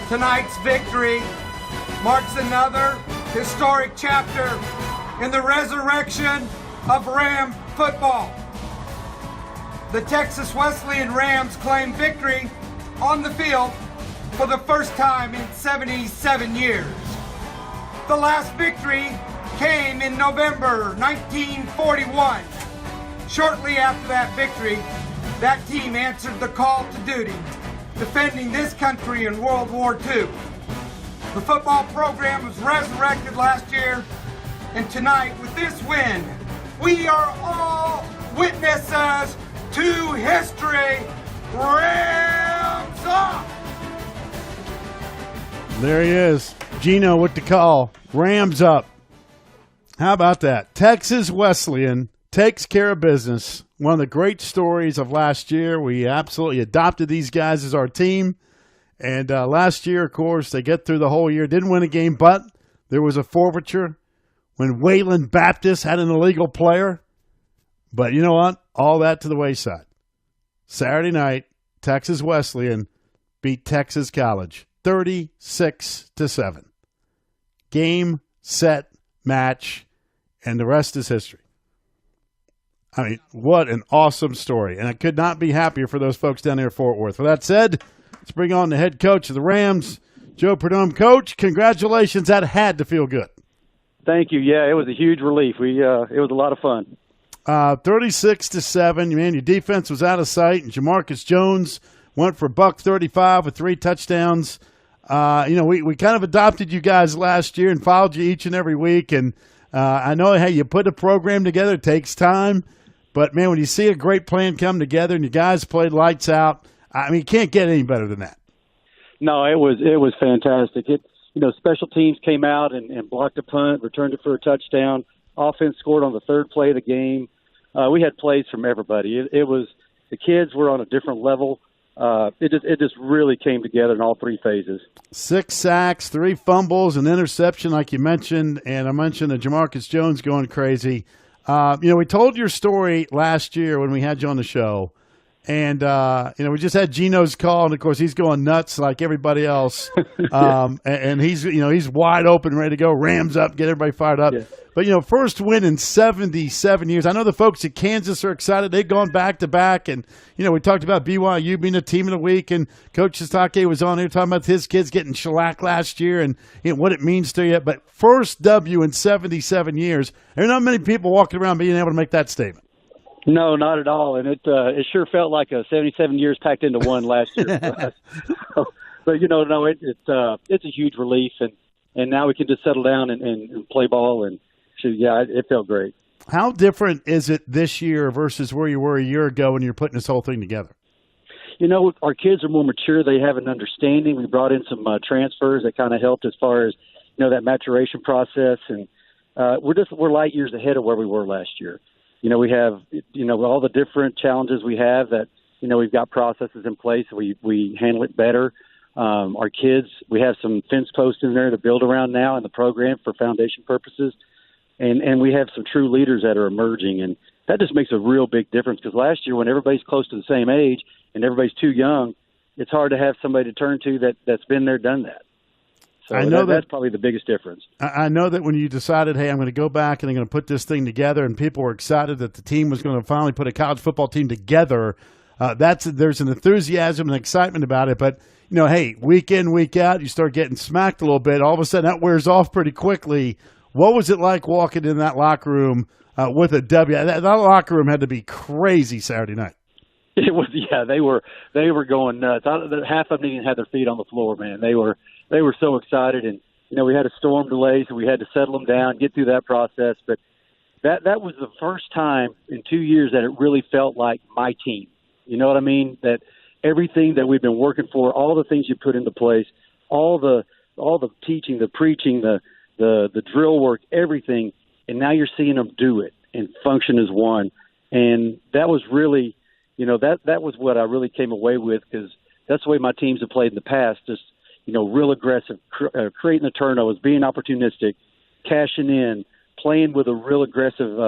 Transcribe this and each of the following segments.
Tonight's victory marks another historic chapter in the resurrection of Ram football. The Texas Wesleyan Rams claim victory on the field for the first time in 77 years. The last victory came in November 1941. Shortly after that victory, that team answered the call to duty, defending this country in World War II. The football program was resurrected last year, and tonight, with this win, we are all witnesses to history. Rams up! There he is. Gino with the call. Rams up. How about that? Texas Wesleyan takes care of business. One of the great stories of last year. We absolutely adopted these guys as our team. And last year, of course, they get through the whole year. Didn't win a game, but there was a forfeiture when Wayland Baptist had an illegal player. But you know what? All that to the wayside. Saturday night, Texas Wesleyan beat Texas College 36-7. Game, set, match, and the rest is history. I mean, what an awesome story. And I could not be happier for those folks down there at Fort Worth. With that said, let's bring on the head coach of the Rams, Joe Prud'homme. Coach, congratulations. That had to feel good. Thank you. Yeah, it was a huge relief. It was a lot of fun. 36-7. Man, your defense was out of sight, and Jamarcus Jones went for $135 with 3 touchdowns. We kind of adopted you guys last year and followed you each and every week. And I know, hey, you put a program together. It takes time. But, man, when you see a great plan come together and you guys played lights out, I mean, you can't get any better than that. No, it was fantastic. Special teams came out and blocked a punt, returned it for a touchdown. Offense scored on the third play of the game. We had plays from everybody. It was the kids were on a different level. It just really came together in all 3 phases. 6 sacks, 3 fumbles, an interception, like you mentioned, and I mentioned Jamarcus Jones going crazy. We told your story last year when we had you on the show, and we just had Gino's call, and of course he's going nuts like everybody else, and he's wide open, ready to go. Rams up, get everybody fired up. Yeah. But first win in 77 years. I know the folks at Kansas are excited. They've gone back to back, and we talked about BYU being a team of the week, and Coach Sitake was on here talking about his kids getting shellacked last year and what it means to you. But first W in 77 years. There are not many people walking around being able to make that statement. No, not at all, and it sure felt like 77 years packed into one last year. But it's a huge relief, and now we can just settle down and play ball, and it felt great. How different is it this year versus where you were a year ago when you're putting this whole thing together? Our kids are more mature. They have an understanding. We brought in some transfers that kind of helped as far as that maturation process, and we're light years ahead of where we were last year. We have, all the different challenges we have that, we've got processes in place. We handle it better. Our kids, we have some fence posts in there to build around now in the program for foundation purposes. And we have some true leaders that are emerging. And that just makes a real big difference because last year when everybody's close to the same age and everybody's too young, it's hard to have somebody to turn to that's been there, done that. So I know that's probably the biggest difference. I know that when you decided, hey, I'm going to go back and I'm going to put this thing together, and people were excited that the team was going to finally put a college football team together, there's an enthusiasm and excitement about it. But, hey, week in, week out, you start getting smacked a little bit. All of a sudden, that wears off pretty quickly. What was it like walking in that locker room with a W? That locker room had to be crazy Saturday night. It was, yeah. They were going nuts. Half of them didn't even have their feet on the floor, man. They were so excited, and we had a storm delay, so we had to settle them down, get through that process. But that was the first time in 2 years that it really felt like my team. You know what I mean? That everything that we've been working for, all the things you put into place, all the teaching, the preaching, the drill work, everything, and now you're seeing them do it and function as one. And that was really, that was what I really came away with, because that's the way my teams have played in the past. Just, real aggressive, creating the turnovers, being opportunistic, cashing in, playing with a real aggressive,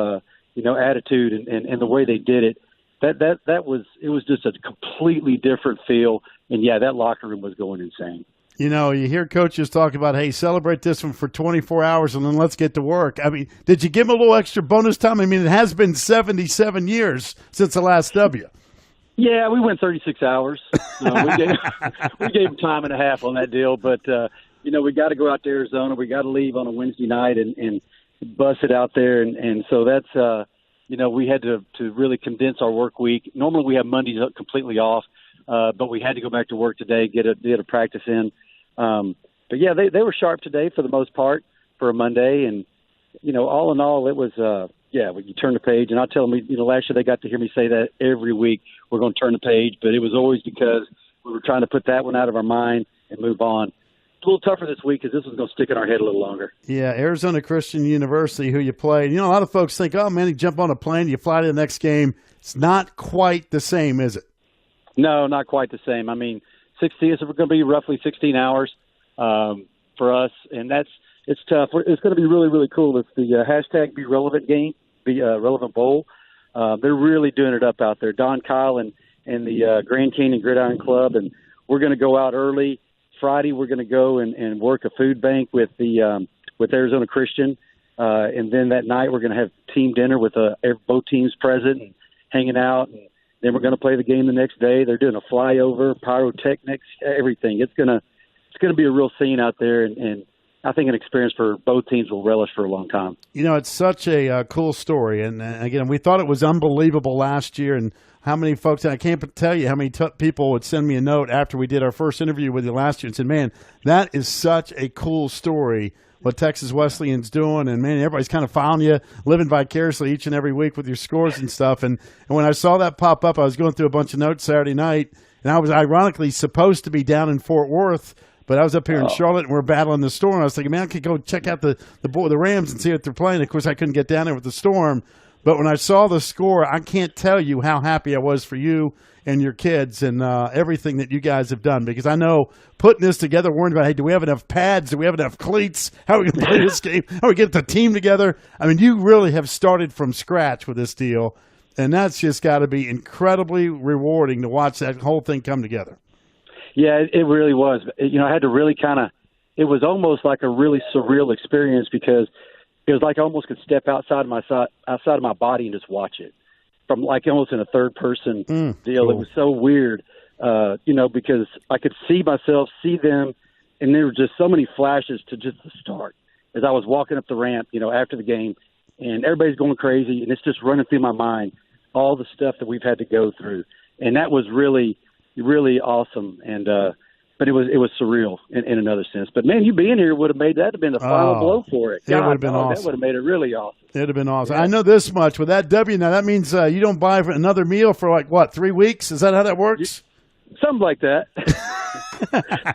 attitude, and the way they did it. It was just a completely different feel. And yeah, that locker room was going insane. You know, you hear coaches talk about, hey, celebrate this one for 24 hours and then let's get to work. I mean, did you give them a little extra bonus time? I mean, it has been 77 years since the last W. Yeah, we went 36 hours. We gave them time and a half on that deal, but we got to go out to Arizona. We got to leave on a Wednesday night and bus it out there, and so that's we had to really condense our work week. Normally we have Mondays completely off, but we had to go back to work today, get a practice in. But yeah, they were sharp today for the most part for a Monday, and all in all, it was when you turn the page. And I'll tell them, last year they got to hear me say that every week, we're going to turn the page, but it was always because we were trying to put that one out of our mind and move on. It's a little tougher this week because this one's going to stick in our head a little longer. Yeah, Arizona Christian University, who you played. A lot of folks think, oh, man, you jump on a plane, you fly to the next game. It's not quite the same, is it? No, not quite the same. I mean, it's going to be roughly 16 hours for us, and it's tough. It's going to be really, really cool. It's the hashtag Be Relevant game, Be Relevant Bowl. They're really doing it up out there. Don Kyle and the Grand Canyon Gridiron Club, and we're going to go out early. Friday, we're going to go and work a food bank with Arizona Christian, and then that night we're going to have team dinner with both teams present and hanging out. And then we're going to play the game the next day. They're doing a flyover, pyrotechnics, everything. It's going to be a real scene out there, and I think an experience for both teams will relish for a long time. It's such a cool story. And again, we thought it was unbelievable last year. And how many folks, I can't tell you how many people would send me a note after we did our first interview with you last year and said, man, that is such a cool story, what Texas Wesleyan's doing. And, man, everybody's kind of following you, living vicariously each and every week with your scores and stuff. And when I saw that pop up, I was going through a bunch of notes Saturday night, and I was ironically supposed to be down in Fort Worth, but I was up here in Charlotte, and we're battling the storm. I was thinking, man, I could go check out the Rams and see what they're playing. Of course, I couldn't get down there with the storm. But when I saw the score, I can't tell you how happy I was for you and your kids and everything that you guys have done. Because I know putting this together, worrying about, hey, do we have enough pads? Do we have enough cleats? How are we going to play this game? How do we get the team together? I mean, you really have started from scratch with this deal. And that's just got to be incredibly rewarding to watch that whole thing come together. Yeah, it really was. I had to really it was almost like a really surreal experience because it was like I almost could step outside of my body and just watch it from like almost in a third person deal. Cool. It was so weird, because I could see myself, see them, and there were just so many flashes to just the start as I was walking up the ramp, after the game, and everybody's going crazy, and it's just running through my mind, all the stuff that we've had to go through. And that was really, really awesome. And, but it was surreal in another sense. But, man, you being here would have made that have been the final blow for it. It would have been awesome. That would have made it really awesome. It would have been awesome. Yeah. I know this much. With that W now, that means you don't buy another meal for 3 weeks? Is that how that works? Something like that.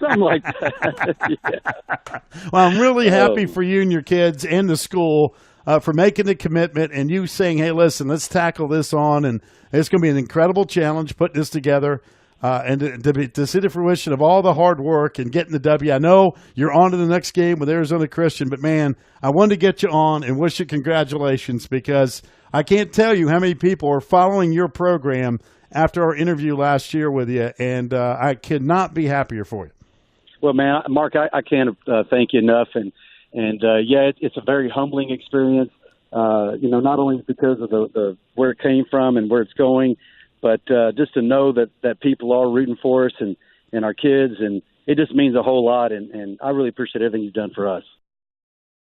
Something like that. Yeah. Well, I'm really happy for you and your kids and the school for making the commitment and you saying, hey, listen, let's tackle this on. And it's going to be an incredible challenge putting this together. And to see the fruition of all the hard work and getting the W. I know you're on to the next game with Arizona Christian, but, man, I wanted to get you on and wish you congratulations because I can't tell you how many people are following your program after our interview last year with you, and I could not be happier for you. Well, man, Mark, I can't thank you enough. And it's a very humbling experience, not only because of the where it came from and where it's going, but just to know that people are rooting for us and our kids, and it just means a whole lot. And I really appreciate everything you've done for us.